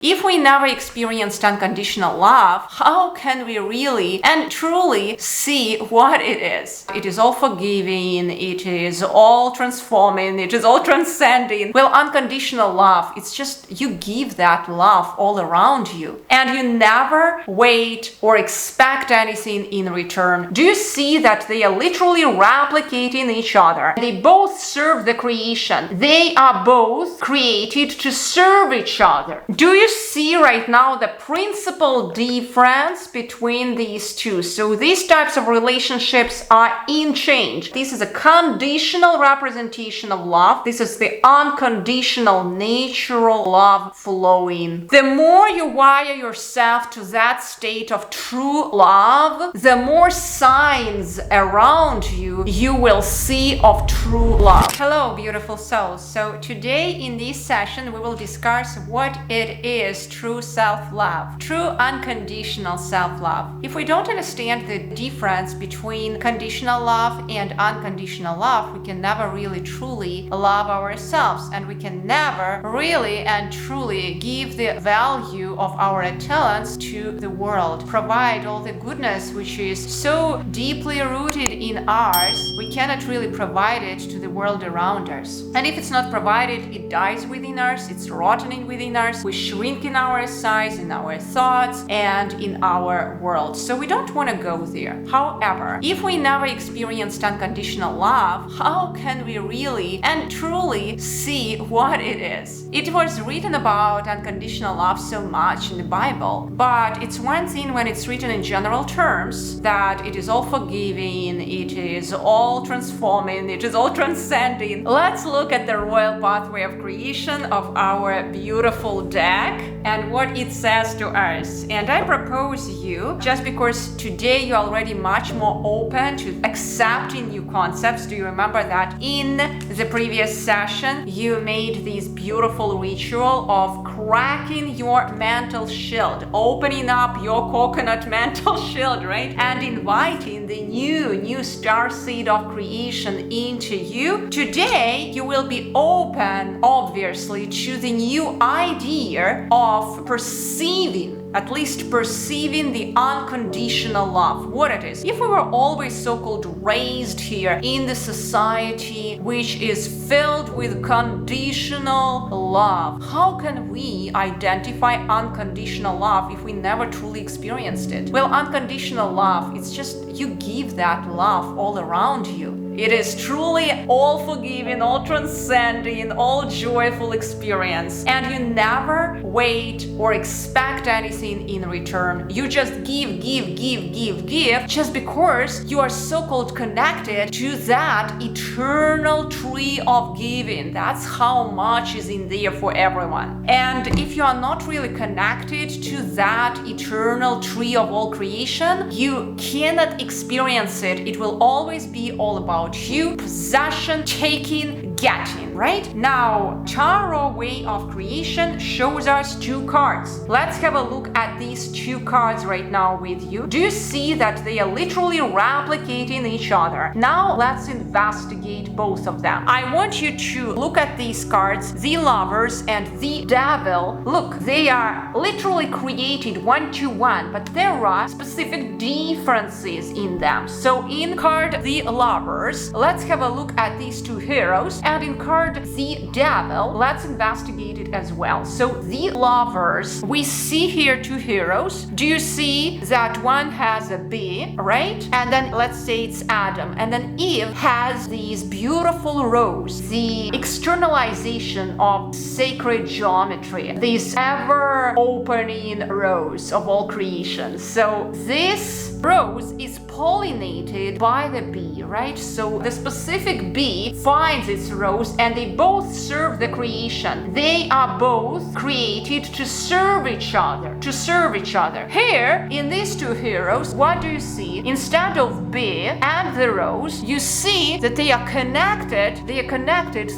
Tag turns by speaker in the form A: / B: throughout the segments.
A: If we never experienced unconditional love, how can we really and truly see what it is? It is all forgiving, it is all transforming, it is all transcending. Well, unconditional love, it's just you give that love all around you and you never wait or expect anything in return. Do you see that they are literally replicating each other? They both serve the creation. They are both created to serve each other. Do you see right now the principal difference between these two? So these types of relationships are in change. This is a conditional representation of love. This is the unconditional natural love flowing. The more you wire yourself to that state of true love, the more signs around you will see of true love. Hello, beautiful souls. So today in this session we will discuss what it is true self-love, true unconditional self-love. If we don't understand the difference between conditional love and unconditional love, we can never really truly love ourselves, and we can never really and truly give the value of our talents to the world, provide all the goodness which is so deeply rooted in ours. We cannot really provide it to the world around us. And if it's not provided, it dies within us, it's rotting within us, we shrink in our size, in our thoughts, and in our world. So we don't want to go there. However, if we never experienced unconditional love, how can we really and truly see what it is? It was written about unconditional love so much in the Bible, but it's one thing when it's written in general terms, that it is all forgiving, it is all transforming, it is all transcending. Let's look at the royal pathway of creation of our beautiful deck and what it says to us. And I propose you, just because today you're already much more open to accepting new concepts. Do you remember that in the previous session you made this beautiful ritual of cracking your mental shield, opening up your coconut mental shield, right? And inviting the new star seed of creation into you. Today you will be open, obviously, to the new idea of at least perceiving the unconditional love, what it is. If we were always so-called raised here in the society which is filled with conditional love, how can we identify unconditional love if we never truly experienced it? Well, unconditional love, it's just you give that love all around you. It is truly all forgiving, all transcending, all joyful experience. And you never wait or expect anything in return. You just give, just because you are so-called connected to that eternal tree of giving. That's how much is in there for everyone. And if you are not really connected to that eternal tree of all creation, you cannot experience it. It will always be all about you, possession, taking, getting, right? Now, tarot way of creation shows us two cards. Let's have a look at these two cards right now with you. Do you see that they are literally replicating each other? Now, let's investigate both of them. I want you to look at these cards, the Lovers and the Devil. Look, they are literally created one to one, but there are specific differences in them. So in card the Lovers, let's have a look at these two heroes, and in card the Devil, let's investigate it as well. So the Lovers, we see here two heroes. Do you see that one has a bee, right? And then let's say it's Adam, and then Eve has these beautiful rose, the externalization of sacred geometry, this ever opening rose of all creation. So this rose is pollinated by the bee, right? So the specific bee finds its rose and they both serve the creation. They are both created to serve each other, Here, in these two heroes, what do you see? Instead of bee and the rose, you see that they are connected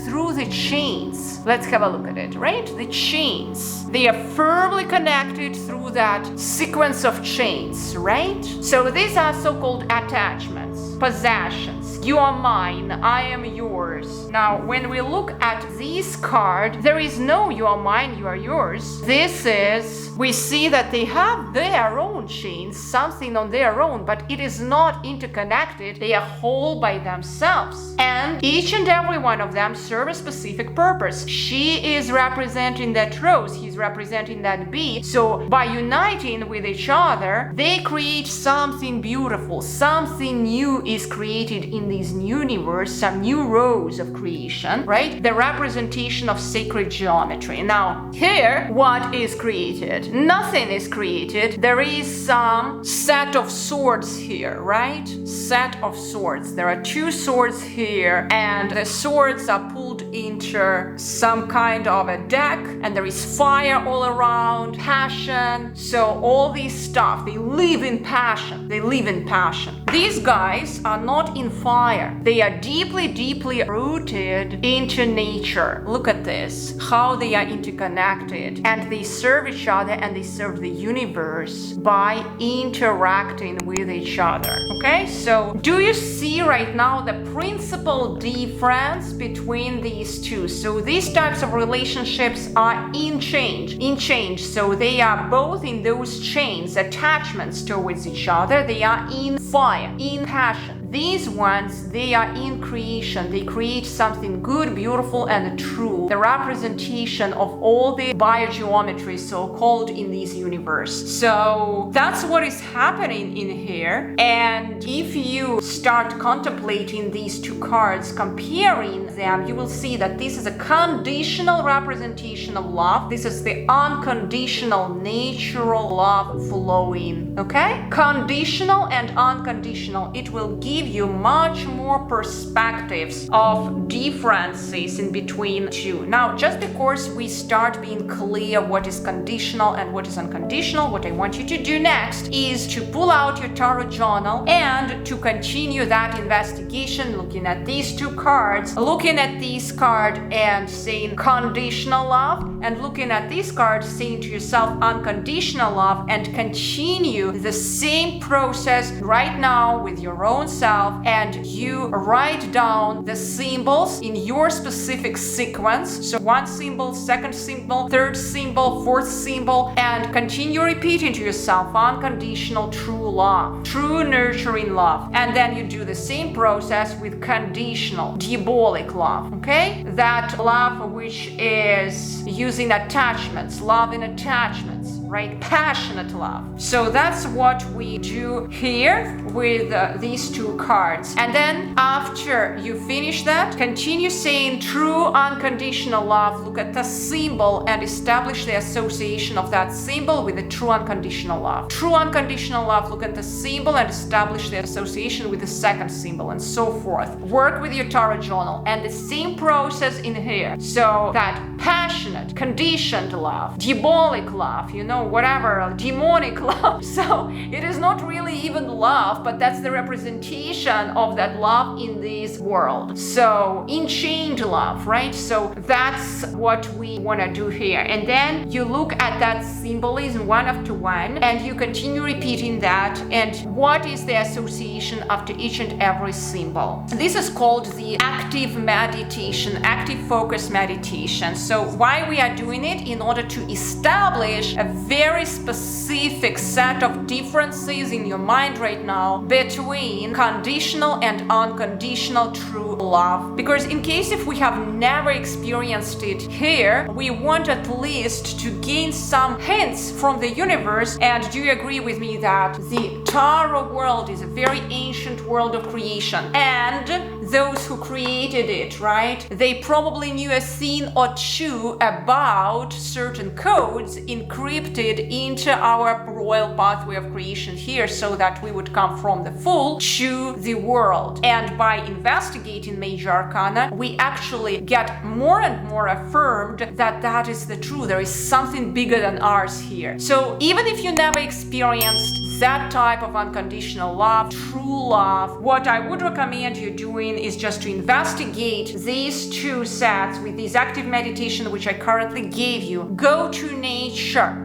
A: through the chains. Let's have a look at it, right? The chains. They are firmly connected through that sequence of chains, right? So these are so-called attachments, possessions, You are mine, I am yours. Now, when we look at this card, there is no you are mine, you are yours. This is, we see that they have their own chains, something on their own, but it is not interconnected. They are whole by themselves. And each and every one of them serve a specific purpose. She is representing that rose, he's representing that bee. So by uniting with each other, they create something beautiful. Something new is created in this universe, some new rose of creation, right? The representation of sacred geometry. Now, here, what is created? Nothing is created. There is some set of swords here, right? Set of swords. There are two swords here, and the swords are pulled into some kind of a deck, and there is fire all around, passion. So all this stuff, they live in passion. They live in passion. These guys are not in fire. They are deeply, deeply rooted into nature. Look at this, how they are interconnected, and they serve each other and they serve the universe by interacting with each other. Okay, so do you see right now the principal difference between these two? So these types of relationships are in change. So they are both in those chains, attachments towards each other. They are in fire, in passion. These ones, they are in creation. They create something good, beautiful, and true. The representation of all the biogeometry so-called in this universe. So that's what is happening in here. And if you start contemplating these two cards, comparing them, you will see that this is a conditional representation of love. This is the unconditional, natural love flowing. Okay? Conditional and unconditional. It will give you much more perspectives of differences in between two. Now, just because we start being clear what is conditional and what is unconditional, what I want you to do next is to pull out your tarot journal and to continue that investigation, looking at these two cards, looking at this card and saying conditional love, and looking at this card saying to yourself unconditional love, and continue the same process right now with your own self, and you write down the symbols in your specific sequence. So one symbol, second symbol, third symbol, fourth symbol, and continue repeating to yourself unconditional true love, true nurturing love. And then you do the same process with conditional diabolic love, okay? That love which is using attachments, love in attachments, right? Passionate love. So that's what we do here with these two cards. And then after you finish that, continue saying true unconditional love. Look at the symbol and establish the association of that symbol with the true unconditional love. True unconditional love, look at the symbol and establish the association with the second symbol, and so forth. Work with your tarot journal, and the same process in here. So that passionate, conditioned love, diabolic love, you know, whatever, demonic love. So it is not really even love, but that's the representation of that love in this world. So enchained love, right? So that's what we want to do here. And then you look at that symbolism one after one, and you continue repeating that. And what is the association after each and every symbol? This is called the active meditation, active focus meditation. So why we are doing it? In order to establish a very specific set of differences in your mind right now between conditional and unconditional true love. Because in case if we have never experienced it here, we want at least to gain some hints from the universe. And do you agree with me that the tarot world is a very ancient world of creation, and those who created it, right, they probably knew a thing or two about certain codes encrypted into our royal pathway of creation here, so that we would come from the Fool to the world. And by investigating major arcana, we actually get more and more affirmed that that is the truth. There is something bigger than ours here. So even if you never experienced that type of unconditional love, true love, what I would recommend you doing is just to investigate these 2 sets with this active meditation which I currently gave you. Go to nature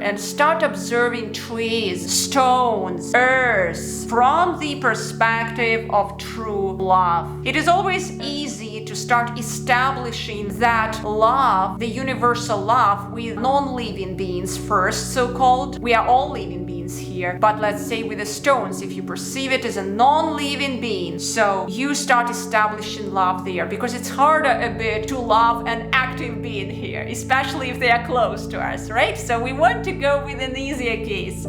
A: and start observing trees, stones, earth from the perspective of true love. It is always easy to start establishing that love, the universal love, with non-living beings first, so-called. We are all living beings here, but let's say with the stones, if you perceive it as a non-living being, so you start establishing love there, because it's harder a bit to love an active being here, especially if they are close to us, right? So we want to go with an easier case.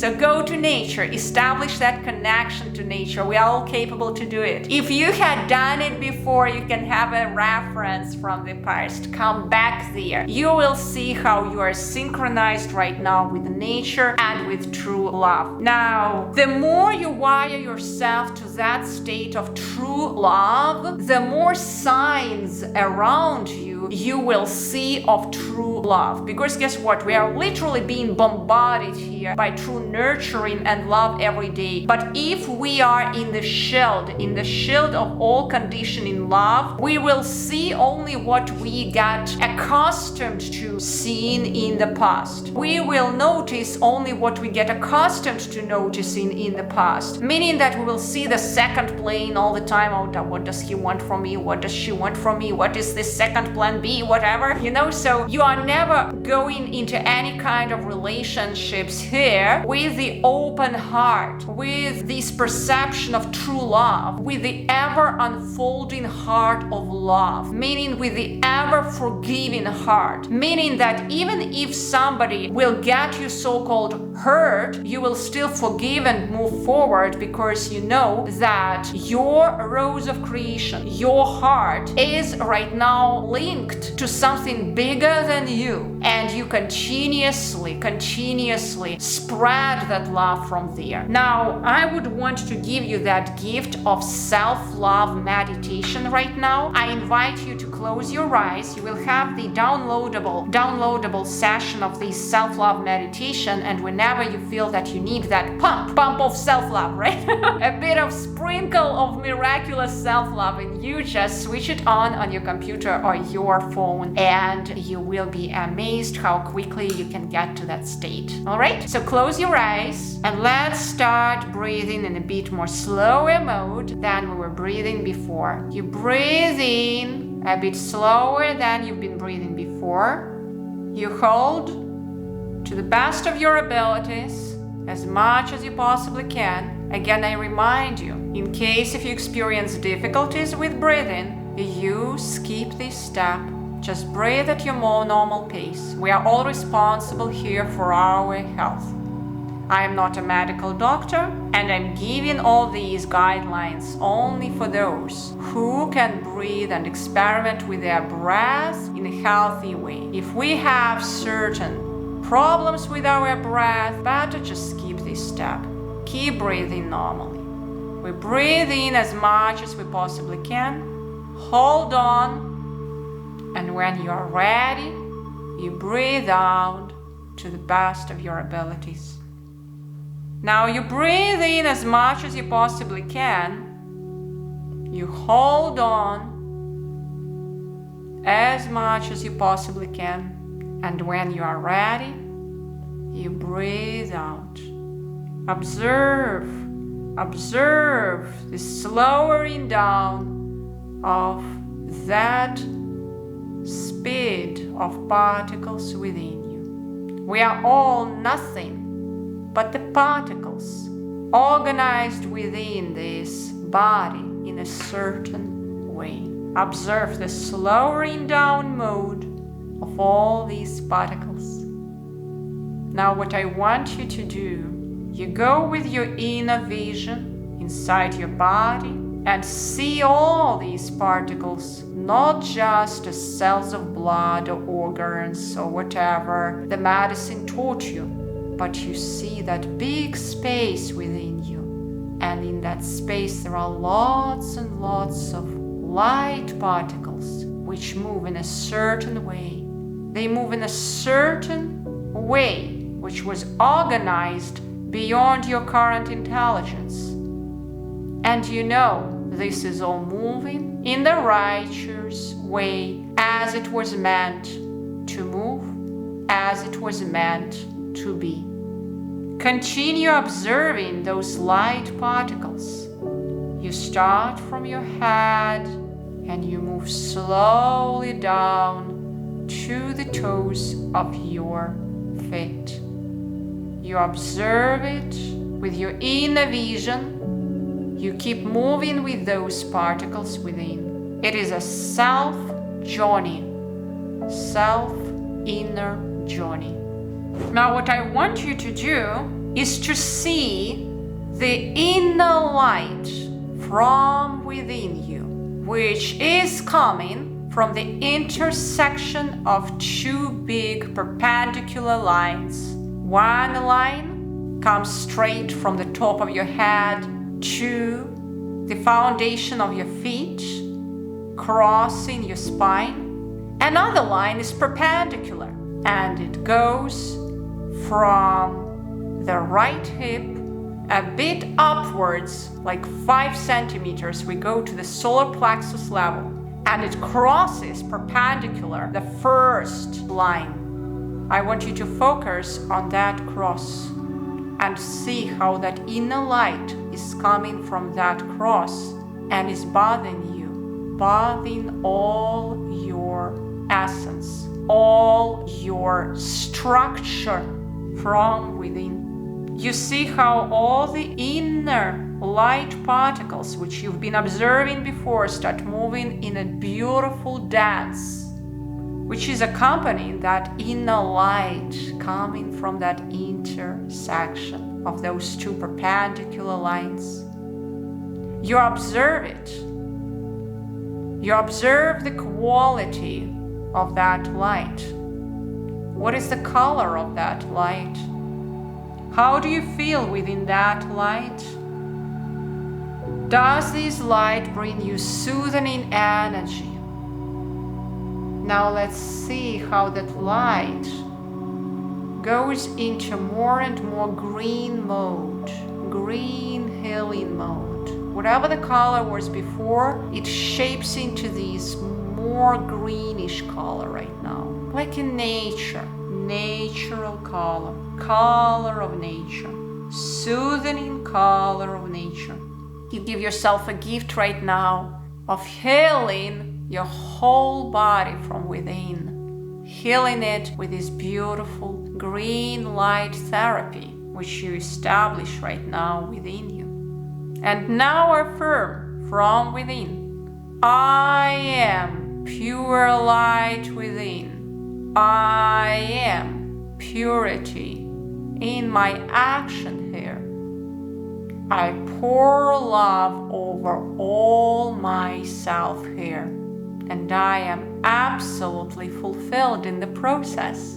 A: So go to nature, establish that connection to nature. We are all capable to do it. If you had done it before, you can have a reference from the past. Come back there. You will see how you are synchronized right now with nature and with true love. Now, the more you wire yourself to that state of true love, the more signs around you will see of true love. Because guess what? We are literally being bombarded here by true nurturing and love every day. But if we are in the shield of all conditioning love, we will see only what we got accustomed to seeing in the past. We will notice only what we get accustomed to noticing in the past. Meaning that we will see the second plane all the time. Oh, what does he want from me? What does she want from me? What is this second plan B? Whatever, so you are never going into any kind of relationships here with the open heart, with this perception of true love, with the ever unfolding heart of love, meaning with the ever forgiving heart, meaning that even if somebody will get you so-called hurt, you will still forgive and move forward, because you know that your rose of creation, your heart, is right now linked to something bigger than you, and you continuously spread that love from there. Now, I would want to give you that gift of self-love meditation right now. I invite you to close your eyes. You will have the downloadable session of this self-love meditation, and whenever you feel that you need that pump of self-love, right? A bit of sprinkle of miraculous self-love, and you just switch it on your computer or your phone, and you will be amazed how quickly you can get to that state. All right, so close your eyes and let's start breathing in a bit more slower mode than we were breathing before. You breathe in a bit slower than you've been breathing before. You hold to the best of your abilities as much as you possibly can. Again, I remind you, in case if you experience difficulties with breathing, you skip this step. Just breathe at your more normal pace. We are all responsible here for our health. I am not a medical doctor, and I'm giving all these guidelines only for those who can breathe and experiment with their breath in a healthy way. If we have certain problems with our breath, better just skip this step. Keep breathing normally. We breathe in as much as we possibly can. Hold on. And when you are ready, you breathe out to the best of your abilities. Now you breathe in as much as you possibly can. You hold on as much as you possibly can. And when you are ready, you breathe out. Observe the slowing down of that speed of particles within you. We are all nothing but the particles organized within this body in a certain way. Observe the slowing down mode of all these particles. Now what I want you to do, you go with your inner vision inside your body and see all these particles, not just as cells of blood or organs or whatever the medicine taught you, but you see that big space within you. And in that space there are lots and lots of light particles which move in a certain way. They move in a certain way which was organized beyond your current intelligence. And you know this is all moving in the righteous way as it was meant to move, as it was meant to be. Continue observing those light particles. You start from your head and you move slowly down to the toes of your feet. You observe it with your inner vision. You keep moving with those particles within. It is a self-journey, self-inner journey. Now what I want you to do is to see the inner light from within you, which is coming from the intersection of two big perpendicular lines. One line comes straight from the top of your head to the foundation of your feet, crossing your spine. Another line is perpendicular, and it goes from the right hip a bit upwards, like 5 centimeters. We go to the solar plexus level, and it crosses perpendicular the first line. I want you to focus on that cross and see how that inner light is coming from that cross and is bathing you, bathing all your essence, all your structure from within. You see how all the inner light particles, which you've been observing before, start moving in a beautiful dance, which is accompanying that inner light coming from that intersection of those two perpendicular lines. You observe it. You observe the quality of that light. What is the color of that light? How do you feel within that light? Does this light bring you soothing energy? Now let's see how that light goes into more and more green mode, green healing mode. Whatever the color was before, it shapes into this more greenish color right now, like in nature. Natural color, color of nature, soothing color of nature. You give yourself a gift right now of healing your whole body from within, healing it with this beautiful green light therapy, which you establish right now within you. And now affirm from within, I am pure light within. I am purity in my action here. I pour love over all myself here, and I am absolutely fulfilled in the process.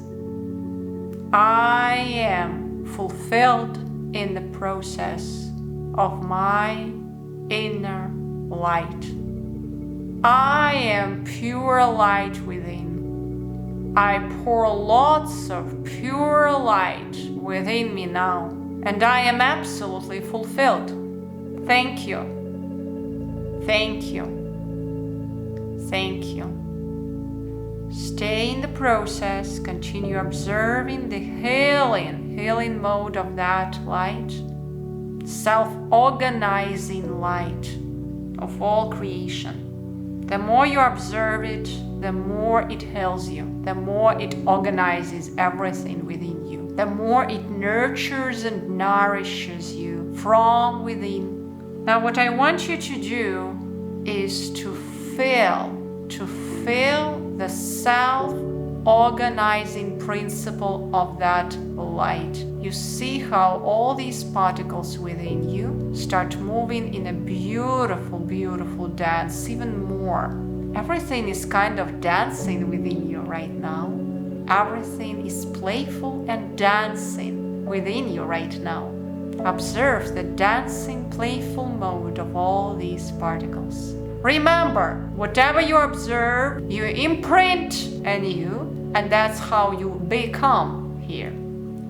A: I am fulfilled in the process of my inner light. I am pure light within. I pour lots of pure light within me now, and I am absolutely fulfilled. Thank you. Thank you. Thank you. Stay in the process, continue observing the healing mode of that light, self-organizing light of all creation. The more you observe it, the more it heals you, the more it organizes everything within you, the more it nurtures and nourishes you from within. Now what I want you to do is to feel the self-organizing principle of that light. You see how all these particles within you start moving in a beautiful, beautiful dance, even more. Everything is kind of dancing within you right now. Everything is playful and dancing within you right now. Observe the dancing, playful mode of all these particles. Remember, whatever you observe, you imprint anew, and that's how you become here.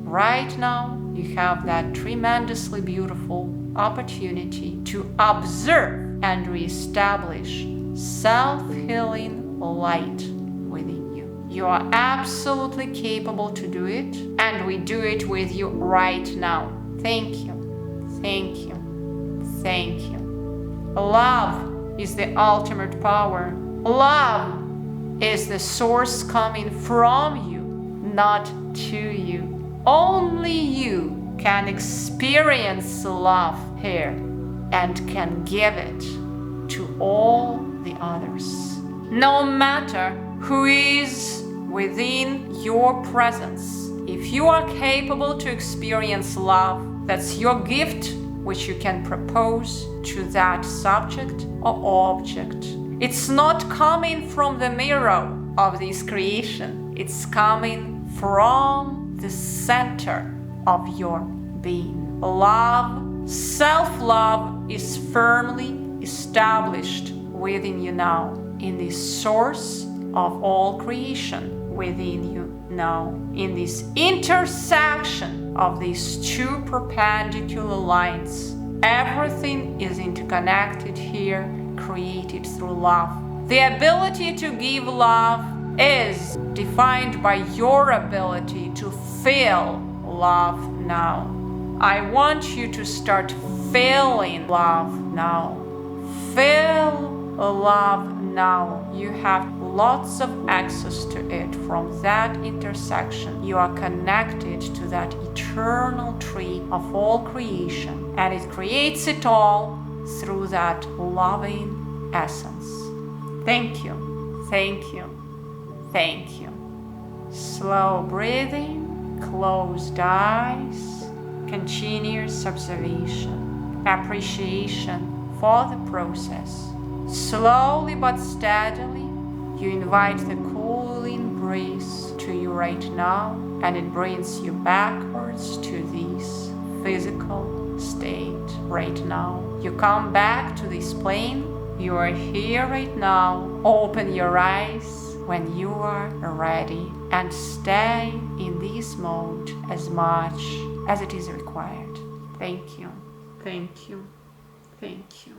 A: Right now, you have that tremendously beautiful opportunity to observe and reestablish self-healing light within you. You are absolutely capable to do it, and we do it with you right now. Thank you. Thank you. Thank you. Love is the ultimate power. Love is the source coming from you, not to you. Only you can experience love here and can give it to all the others. No matter who is within your presence, if you are capable to experience love, that's your gift which you can propose to that subject or object. It's not coming from the mirror of this creation. It's coming from the center of your being. Love, self-love is firmly established within you now, in this source of all creation within you now, in this intersection of these two perpendicular lines. Everything is interconnected here, created through love. The ability to give love is defined by your ability to feel love now. I want you to start feeling love now. Feel love now. You have lots of access to it from that intersection. You are connected to that eternal tree of all creation, and it creates it all through that loving essence. Thank you, thank you, thank you. Slow breathing, closed eyes, continuous observation, appreciation for the process. Slowly but steadily, you invite the cooling breeze to you right now, and it brings you backwards to this physical state right now. You come back to this plane. You are here right now. Open your eyes when you are ready and stay in this mode as much as it is required. Thank you. Thank you. Thank you.